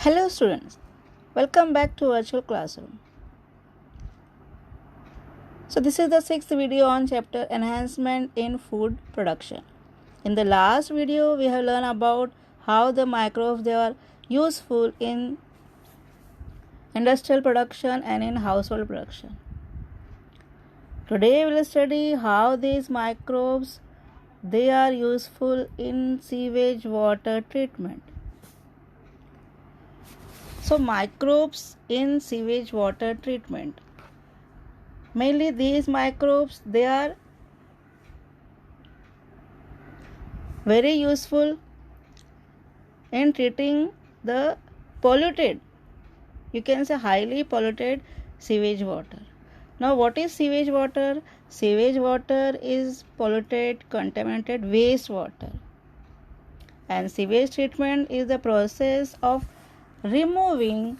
Hello students, welcome back to Virtual Classroom. So this is the sixth video on chapter Enhancement in Food Production. In the last video, we have learned about how the microbes they are useful in industrial production and in household production. Today we will study how these microbes they are useful in sewage water treatment. So microbes in sewage water treatment. Mainly these microbes they are very useful in treating the polluted, you can say highly polluted sewage water. Now what is sewage water? Sewage water is polluted, contaminated wastewater. And sewage treatment is the process of removing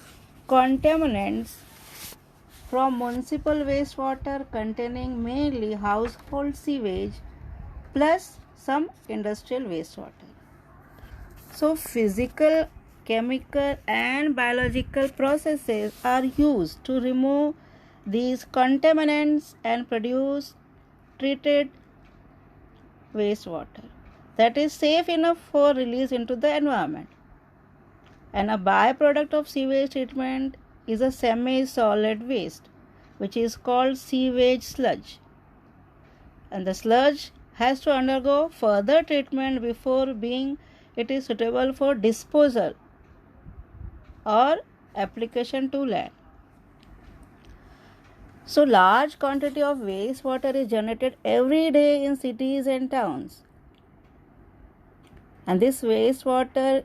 contaminants from municipal wastewater containing mainly household sewage plus some industrial wastewater. So physical, chemical and biological processes are used to remove these contaminants and produce treated wastewater that is safe enough for release into the environment. And a byproduct of sewage treatment is a semi-solid waste which is called sewage sludge. And the sludge has to undergo further treatment before being it is suitable for disposal or application to land. So large quantity of wastewater is generated every day in cities and towns. And this wastewater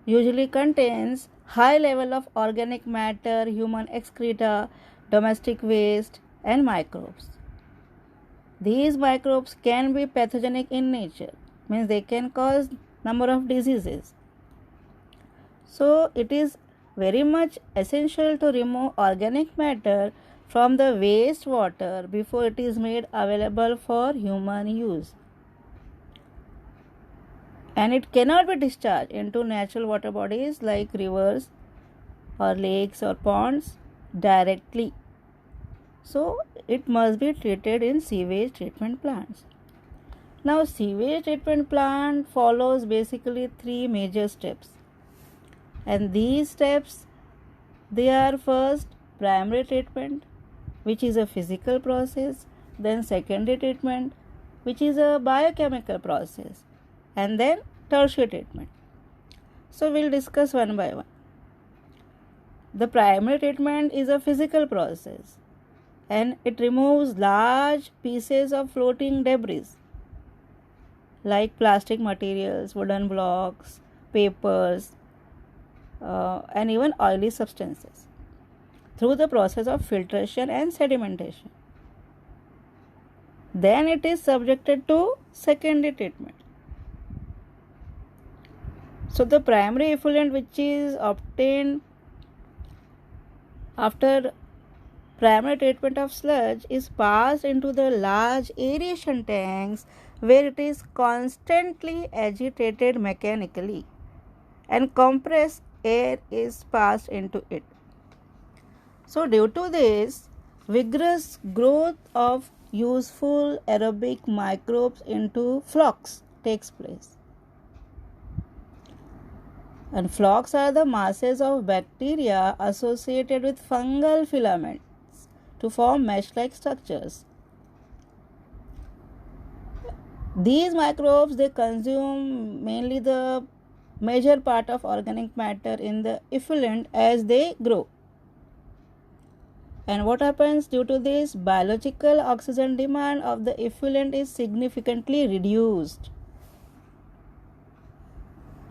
usually contains high level of organic matter, human excreta, domestic waste and microbes. These microbes can be pathogenic in nature, means they can cause number of diseases. So it is very much essential to remove organic matter from the wastewater before it is made available for human use. And it cannot be discharged into natural water bodies like rivers or lakes or ponds directly. So it must be treated in sewage treatment plants. Now sewage treatment plant follows basically three major steps. And these steps they are first primary treatment, which is a physical process, then secondary treatment, which is a biochemical process, and then tertiary treatment. So we'll discuss one by one. The primary treatment is a physical process and it removes large pieces of floating debris like plastic materials, wooden blocks, papers, and even oily substances through the process of filtration and sedimentation. Then it is subjected to secondary treatment. So the primary effluent which is obtained after primary treatment of sludge is passed into the large aeration tanks where it is constantly agitated mechanically and compressed air is passed into it. So due to this, vigorous growth of useful aerobic microbes into flocs takes place. And flocs are the masses of bacteria associated with fungal filaments to form mesh-like structures. These microbes they consume mainly the major part of organic matter in the effluent as they grow. And what happens due to this? Biological oxygen demand of the effluent is significantly reduced.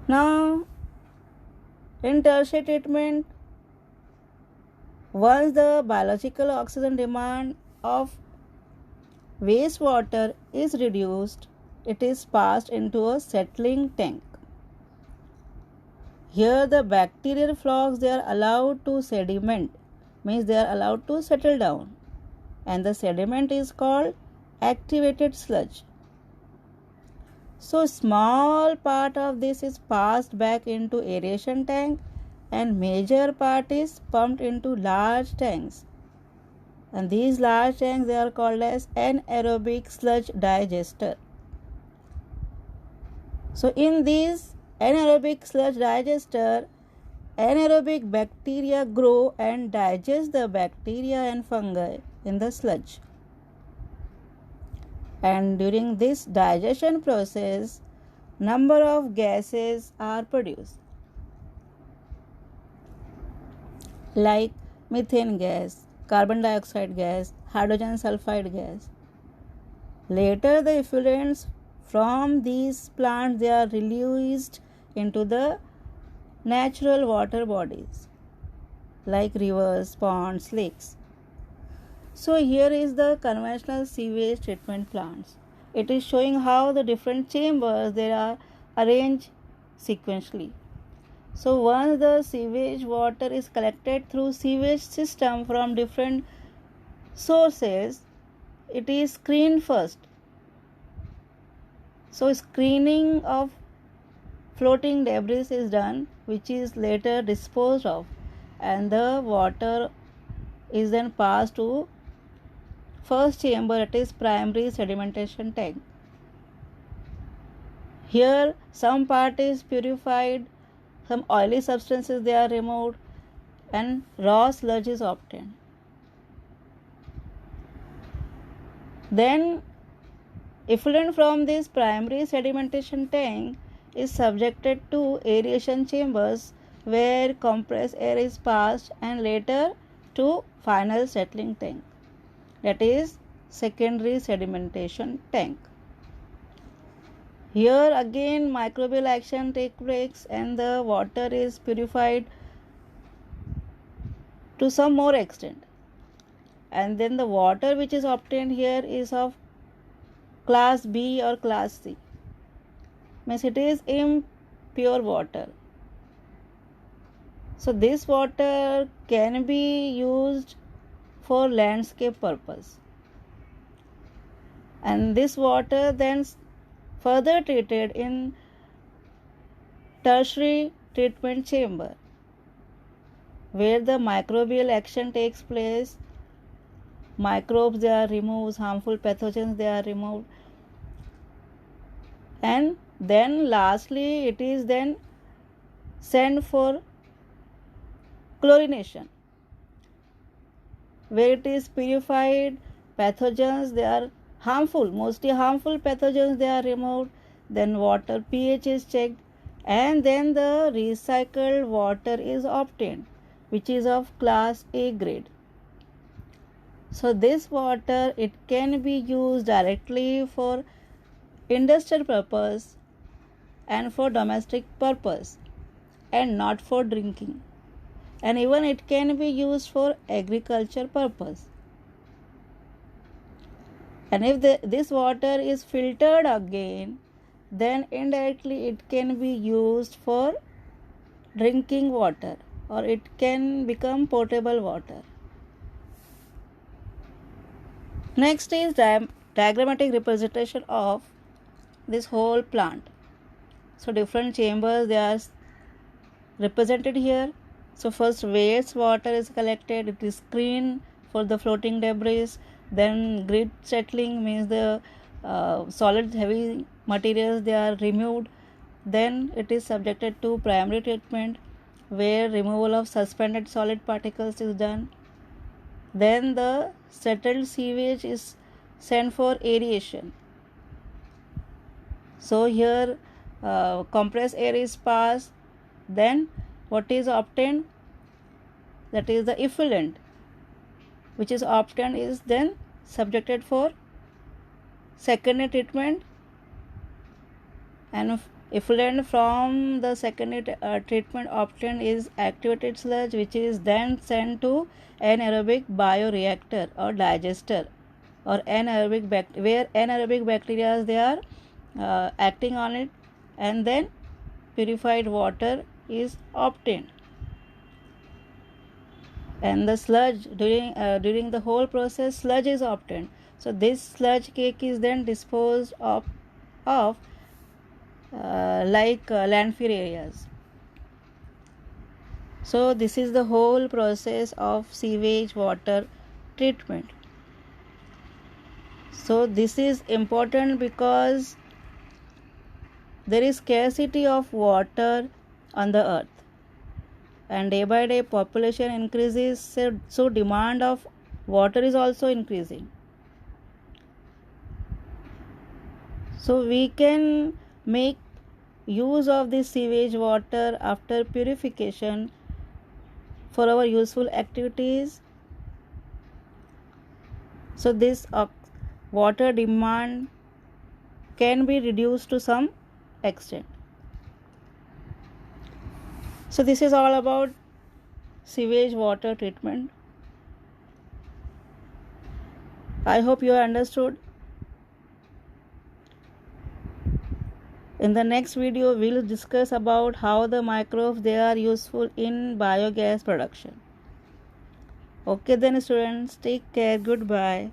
Now, in tertiary treatment, once the biological oxygen demand of wastewater is reduced, it is passed into a settling tank. Here the bacterial flocs they are allowed to sediment, means they are allowed to settle down, and the sediment is called activated sludge. So small part of this is passed back into aeration tank and major part is pumped into large tanks. And these large tanks, they are called as anaerobic sludge digester. So in these anaerobic sludge digester, anaerobic bacteria grow and digest the bacteria and fungi in the sludge. And during this digestion process, number of gases are produced, like methane gas, carbon dioxide gas, hydrogen sulfide gas. Later, the effluents from these plants, they are released into the natural water bodies like rivers, ponds, lakes. So here is the conventional sewage treatment plants. It is showing how the different chambers, they are arranged sequentially. So once the sewage water is collected through sewage system from different sources, it is screened first. So screening of floating debris is done, which is later disposed of, and the water is then passed to first chamber, it is primary sedimentation tank. Here some part is purified, some oily substances they are removed, and raw sludge is obtained. Then effluent from this primary sedimentation tank is subjected to aeration chambers where compressed air is passed and later to final settling tank, that is secondary sedimentation tank. Here again microbial action takes place and the water is purified to some more extent, and then the water which is obtained here is of class B or class C, means it is impure water. So this water can be used for landscape purpose, and this water then further treated in tertiary treatment chamber where the microbial action takes place. Microbes they are removed, harmful pathogens they are removed, and then lastly it is then sent for chlorination where it is purified, pathogens they are harmful, mostly harmful pathogens they are removed, then water pH is checked, and then the recycled water is obtained, which is of class A grade. So this water, it can be used directly for industrial purpose and for domestic purpose and not for drinking, and even it can be used for agriculture purpose. And if this water is filtered again, then indirectly it can be used for drinking water or it can become potable water. Next is diagrammatic representation of this whole plant. So different chambers they are represented here. So first waste water is collected, it is screened for the floating debris, then grid settling means the solid heavy materials they are removed, then it is subjected to primary treatment where removal of suspended solid particles is done, then the settled sewage is sent for aeration. So here compressed air is passed, then what is obtained, that is the effluent which is obtained is then subjected for secondary treatment, and effluent from the secondary treatment obtained is activated sludge which is then sent to anaerobic bioreactor or digester or anaerobic where anaerobic bacteria they are acting on it, and then purified water is obtained, and the sludge during the whole process sludge is obtained. So this sludge cake is then disposed of like landfill areas. So this is the whole process of sewage water treatment. So this is important because there is scarcity of water on the earth, and day by day population increases, so demand of water is also increasing. So we can make use of this sewage water after purification for our useful activities. So this water demand can be reduced to some extent. So this is all about sewage water treatment. I hope you understood. In the next video, we'll discuss about how the microbes they are useful in biogas production. Okay then students, take care, goodbye.